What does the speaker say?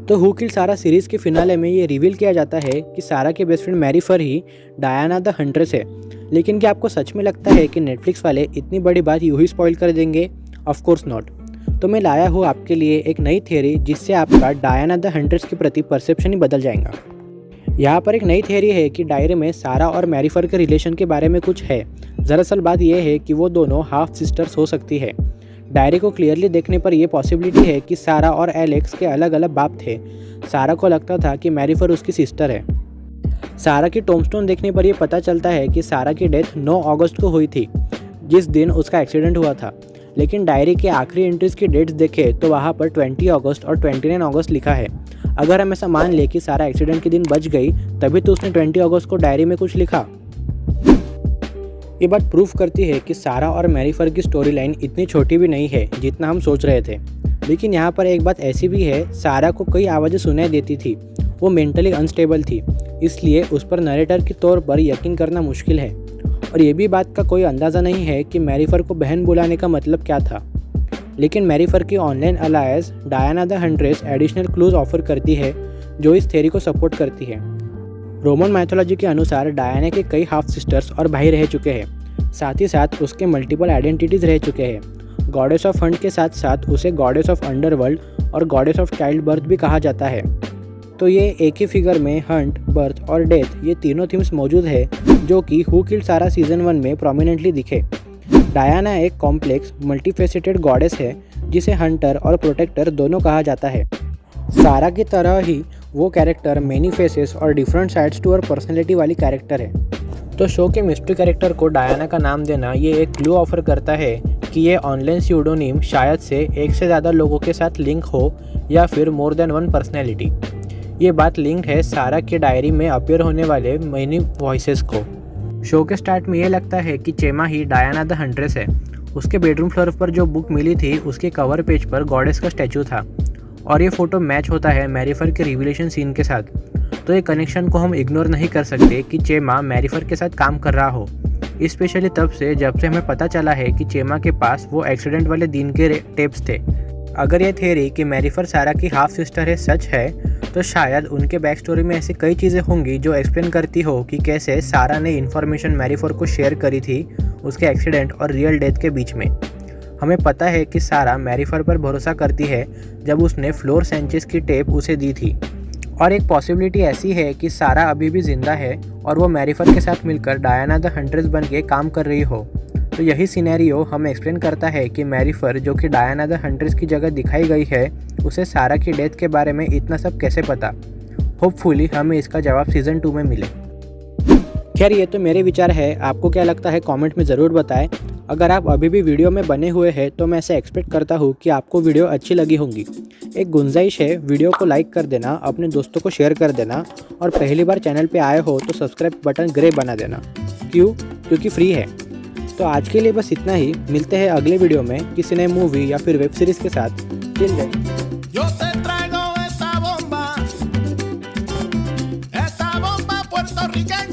तो who killed Sara series के finale में ये रिवील किया जाता है कि सारा के बेस्ट फ्रेंड मैरीफर ही डायना द हंट्रेस है। लेकिन क्या आपको सच में लगता है कि नेटफ्लिक्स वाले इतनी बड़ी बात यूं ही स्पॉइल कर देंगे? Of course not. तो मैं लाया हूँ आपके लिए एक नई थ्योरी जिससे आपका डायना द हंट्रेस के प्रति परसेप्शन ही बदल जाएगा। यहाँ पर एक नई थ्योरी है कि डायरी में सारा और मैरीफर के रिलेशन के बारे में कुछ है। दरअसल बात यह है कि वो दोनों हाफ सिस्टर्स हो सकती है। डायरी को क्लियरली देखने पर यह पॉसिबिलिटी है कि सारा और एलेक्स के अलग अलग बाप थे। सारा को लगता था कि मैरीफर उसकी सिस्टर है। सारा की टोम्बस्टोन देखने पर यह पता चलता है कि सारा की डेथ 9 अगस्त को हुई थी, जिस दिन उसका एक्सीडेंट हुआ था। लेकिन डायरी के आखिरी एंट्रीज की डेट्स देखें तो वहाँ पर 20 अगस्त और 29 अगस्त लिखा है। अगर हम ऐसा मान लें कि सारा एक्सीडेंट के दिन बच गई, तभी तो उसने 20 अगस्त को डायरी में कुछ लिखा। ये बात प्रूफ करती है कि सारा और मैरीफर की स्टोरी लाइन इतनी छोटी भी नहीं है जितना हम सोच रहे थे। लेकिन यहाँ पर एक बात ऐसी भी है, सारा को कई आवाज़ें सुनाई देती थी। वो मेंटली अनस्टेबल थी, इसलिए उस पर नरेटर के तौर पर यकीन करना मुश्किल है। और ये भी बात का कोई अंदाज़ा नहीं है कि मैरीफर को बहन बुलाने का मतलब क्या था। लेकिन मैरीफर की online alliance Diana the huntress additional clues offer करती है जो इस थ्योरी को सपोर्ट करती है। रोमन माइथोलॉजी के अनुसार डायना के कई हाफ सिस्टर्स और भाई रह चुके हैं। साथ ही साथ उसके मल्टीपल आइडेंटिटीज़ रह चुके हैं। गॉडेस ऑफ हंट के साथ साथ उसे गॉडेस ऑफ अंडरवर्ल्ड और गॉडेस ऑफ चाइल्ड बर्थ भी कहा जाता है। तो ये एक ही फिगर में हंट, बर्थ और डेथ, ये तीनों थीम्स मौजूद है जो कि हु किल्ड सारा सीजन 1 में प्रोमिनेंटली दिखे। डायना एक कॉम्प्लेक्स मल्टीफेसेटेड गॉडेस है जिसे हंटर और प्रोटेक्टर दोनों कहा जाता है। सारा की तरह ही वो कैरेक्टर मेनी फेसेस और डिफरेंट साइड्स टू और पर्सनैलिटी वाली कैरेक्टर है। तो शो के मिस्ट्री कैरेक्टर को डायना का नाम देना ये एक क्लू ऑफर करता है कि ये ऑनलाइन स्यूडोनिम शायद से एक से ज़्यादा लोगों के साथ लिंक हो या फिर मोर देन वन पर्सनैलिटी। ये बात लिंक्ड है सारा के डायरी में अपीयर होने वाले मेनी वॉइसेस को। शो के स्टार्ट में ये लगता है कि चेमा ही डायना द हंट्रेस है। उसके बेडरूम फ्लोर पर जो बुक मिली थी उसके कवर पेज पर गॉडेस का स्टैचू था और ये फ़ोटो मैच होता है मैरीफर के रिविलेशन सीन के साथ। तो ये कनेक्शन को हम इग्नोर नहीं कर सकते कि चेमा मैरीफर के साथ काम कर रहा हो, स्पेशली तब से जब से हमें पता चला है कि चेमा के पास वो एक्सीडेंट वाले दिन के टेप्स थे। अगर ये थ्योरी कि मैरीफर सारा की हाफ सिस्टर है सच है, तो शायद उनके बैक स्टोरी में ऐसी कई चीज़ें होंगी जो एक्सप्लेन करती हो कि कैसे सारा ने इन्फॉर्मेशन मैरीफर को शेयर करी थी उसके एक्सीडेंट और रियल डेथ के बीच में। हमें पता है कि सारा मैरीफर पर भरोसा करती है जब उसने फ्लोर सैंचेज की टेप उसे दी थी। और एक पॉसिबिलिटी ऐसी है कि सारा अभी भी जिंदा है और वो मैरीफर के साथ मिलकर डायना द हंट्रेस बन के काम कर रही हो। तो यही सिनेरियो हमें एक्सप्लेन करता है कि मैरीफर, जो कि डायना द हंट्रेस की जगह दिखाई गई है, उसे सारा की डेथ के बारे में इतना सब कैसे पता। होपफुली हमें इसका जवाब सीज़न 2 में मिले। खैर, ये तो मेरे विचार है, आपको क्या लगता है कमेंट में ज़रूर बताएं। अगर आप अभी भी वीडियो में बने हुए हैं तो मैं ऐसे एक्सपेक्ट करता हूँ कि आपको वीडियो अच्छी लगी होंगी। एक गुंजाइश है, वीडियो को लाइक कर देना, अपने दोस्तों को शेयर कर देना और पहली बार चैनल पे आए हो तो सब्सक्राइब बटन ग्रे बना देना। क्यों? क्योंकि फ्री है। तो आज के लिए बस इतना ही। मिलते हैं अगले वीडियो में किसी नए मूवी या फिर वेब सीरीज़ के साथ। Till then. Yo te traigo esta bomba puertorriqueña.